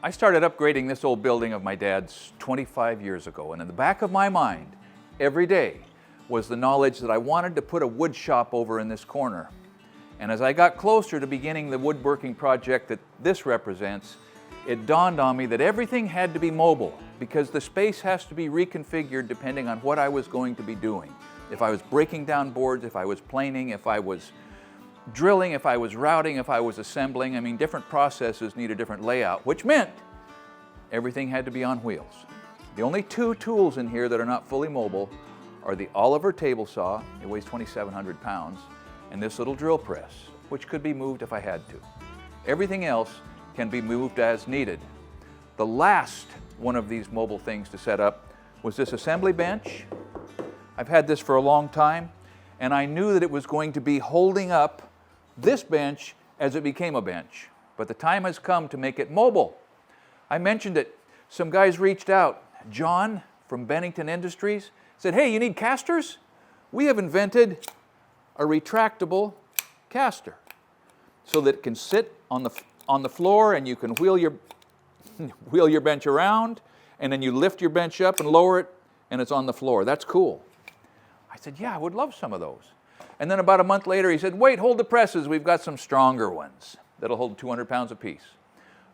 I started upgrading this old building of my dad's 25 years ago, and in the back of my mind, every day, was the knowledge that I wanted to put a wood shop over in this corner. And as I got closer to beginning the woodworking project that this represents, it dawned on me that everything had to be mobile because the space has to be reconfigured depending on what I was going to be doing. If I was breaking down boards, if I was planing, if I was drilling, if I was routing, if I was assembling, I mean, different processes need a different layout, which meant everything had to be on wheels. The only two tools in here that are not fully mobile are the Oliver table saw, it weighs 2,700 pounds, and this little drill press, which could be moved if I had to. Everything else can be moved as needed. The last one of these mobile things to set up was this assembly bench. I've had this for a long time, and I knew that it was going to be holding up this bench as it became a bench. But the time has come to make it mobile. I mentioned it. Some guys reached out. John from Bennington Industries said, "Hey, you need casters? We have invented a retractable caster so that it can sit on the floor and you can wheel your bench around, and then you lift your bench up and lower it and it's on the floor. That's cool." I said, "Yeah, I would love some of those." And then about a month later he said, "Wait, hold the presses. We've got some stronger ones that'll hold 200 pounds apiece."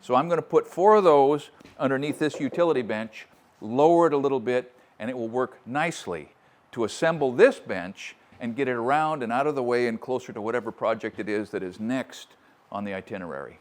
So I'm going to put 4 of those underneath this utility bench, lower it a little bit, and it will work nicely to assemble this bench and get it around and out of the way and closer to whatever project it is that is next on the itinerary.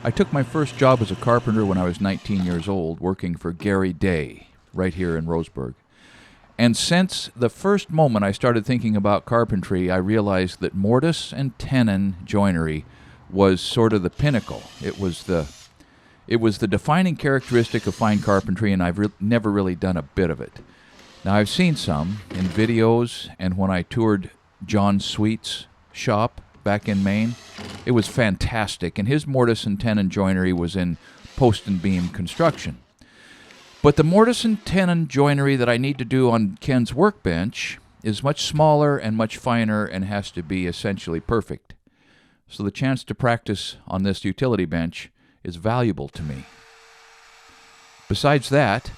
I took my first job as a carpenter when I was 19 years old, working for Gary Day, right here in Roseburg. And since the first moment I started thinking about carpentry, I realized that mortise and tenon joinery was sort of the pinnacle. It was the defining characteristic of fine carpentry, and I've never really done a bit of it. Now, I've seen some in videos, and when I toured John Sweet's shop back in Maine, it was fantastic, and his mortise and tenon joinery was in post and beam construction. But the mortise and tenon joinery that I need to do on Ken's workbench is much smaller and much finer and has to be essentially perfect. So the chance to practice on this utility bench is valuable to me. Besides that,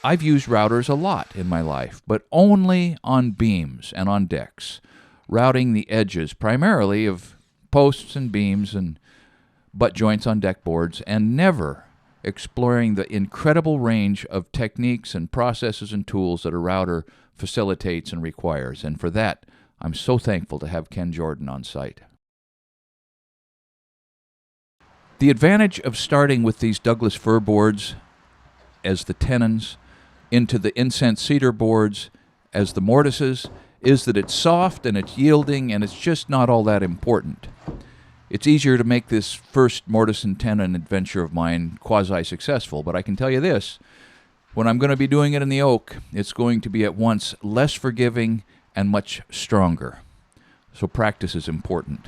I've used routers a lot in my life, but only on beams and on decks, routing the edges primarily of posts and beams and butt joints on deck boards, and never exploring the incredible range of techniques and processes and tools that a router facilitates and requires. And for that, I'm so thankful to have Ken Jordan on site. The advantage of starting with these Douglas fir boards as the tenons into the incense cedar boards as the mortises is that it's soft and it's yielding and it's just not all that important. It's easier to make this first mortise and tenon adventure of mine quasi-successful, but I can tell you this, when I'm going to be doing it in the oak, it's going to be at once less forgiving and much stronger. So practice is important.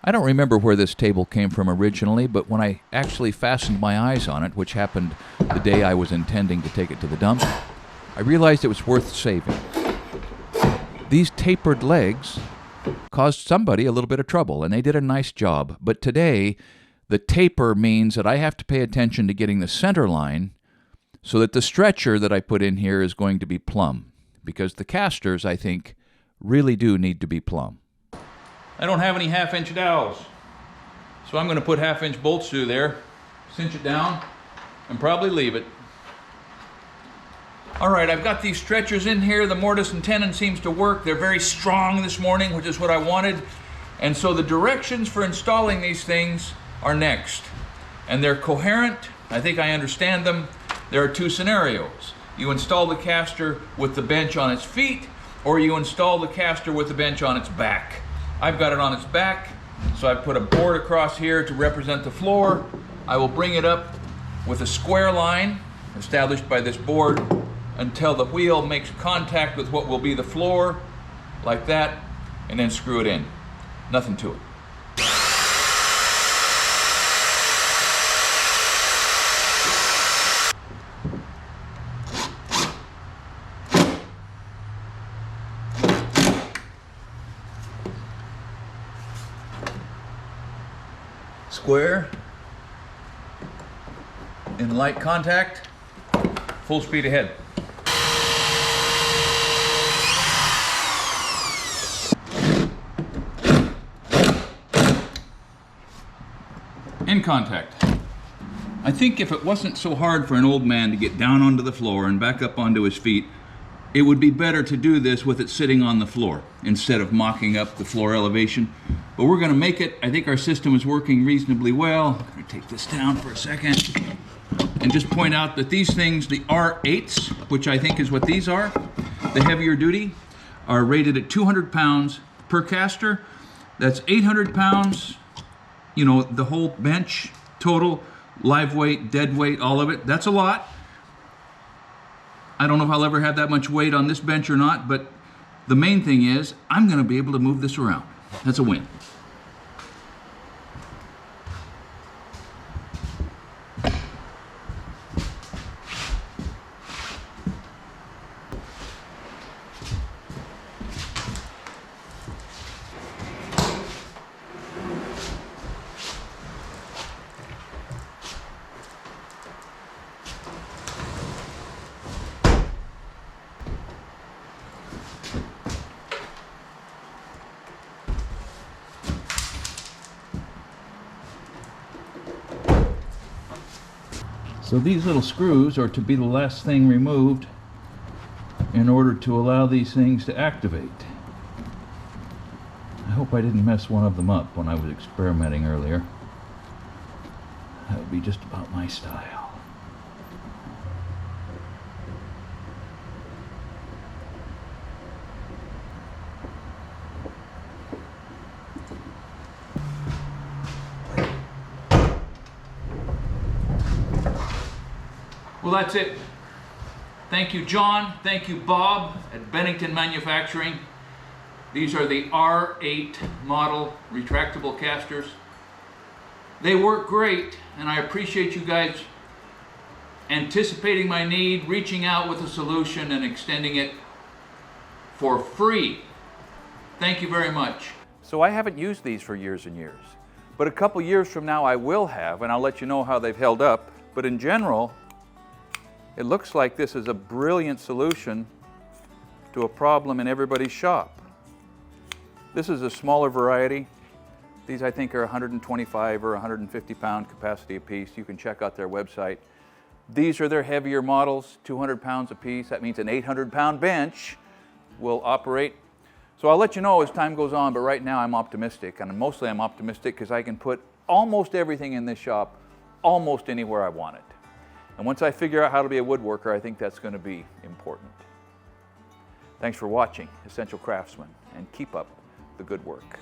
I don't remember where this table came from originally, but when I actually fastened my eyes on it, which happened the day I was intending to take it to the dump, I realized it was worth saving. These tapered legs caused somebody a little bit of trouble, and they did a nice job. But today, the taper means that I have to pay attention to getting the center line so that the stretcher that I put in here is going to be plumb, because the casters, I think, really do need to be plumb. I don't have any half-inch dowels, so I'm going to put half-inch bolts through there, cinch it down, and probably leave it. All right, I've got these stretchers in here. The mortise and tenon seems to work. They're very strong this morning, which is what I wanted. And so the directions for installing these things are next. And they're coherent. I think I understand them. There are two scenarios. You install the caster with the bench on its feet, or you install the caster with the bench on its back. I've got it on its back, so I put a board across here to represent the floor. I will bring it up with a square line established by this board until the wheel makes contact with what will be the floor, like that, and then screw it in. Nothing to it. Square, in light contact, full speed ahead. In contact. I think if it wasn't so hard for an old man to get down onto the floor and back up onto his feet, it would be better to do this with it sitting on the floor instead of mocking up the floor elevation. But we're going to make it. I think our system is working reasonably well. I'm going to take this down for a second and just point out that these things, the R8s, which I think is what these are, the heavier duty, are rated at 200 pounds per caster. That's 800 pounds, you know, the whole bench, total, live weight, dead weight, all of it. That's a lot. I don't know if I'll ever have that much weight on this bench or not, but the main thing is I'm going to be able to move this around. That's a win. So these little screws are to be the last thing removed in order to allow these things to activate. I hope I didn't mess one of them up when I was experimenting earlier. That would be just about my style. Well, that's it. Thank you, John. Thank you, Bob at Bennington Manufacturing. These are the R8 model retractable casters. They work great, and I appreciate you guys anticipating my need, reaching out with a solution, and extending it for free. Thank you very much. So I haven't used these for years and years, but a couple years from now I will have, and I'll let you know how they've held up. But in general, it looks like this is a brilliant solution to a problem in everybody's shop. This is a smaller variety. These I think are 125 or 150 pound capacity apiece. You can check out their website. These are their heavier models, 200 pounds apiece. That means an 800 pound bench will operate. So I'll let you know as time goes on, but right now I'm optimistic, and mostly I'm optimistic because I can put almost everything in this shop almost anywhere I want it. And once I figure out how to be a woodworker, I think that's going to be important. Thanks for watching Essential Craftsman, and keep up the good work.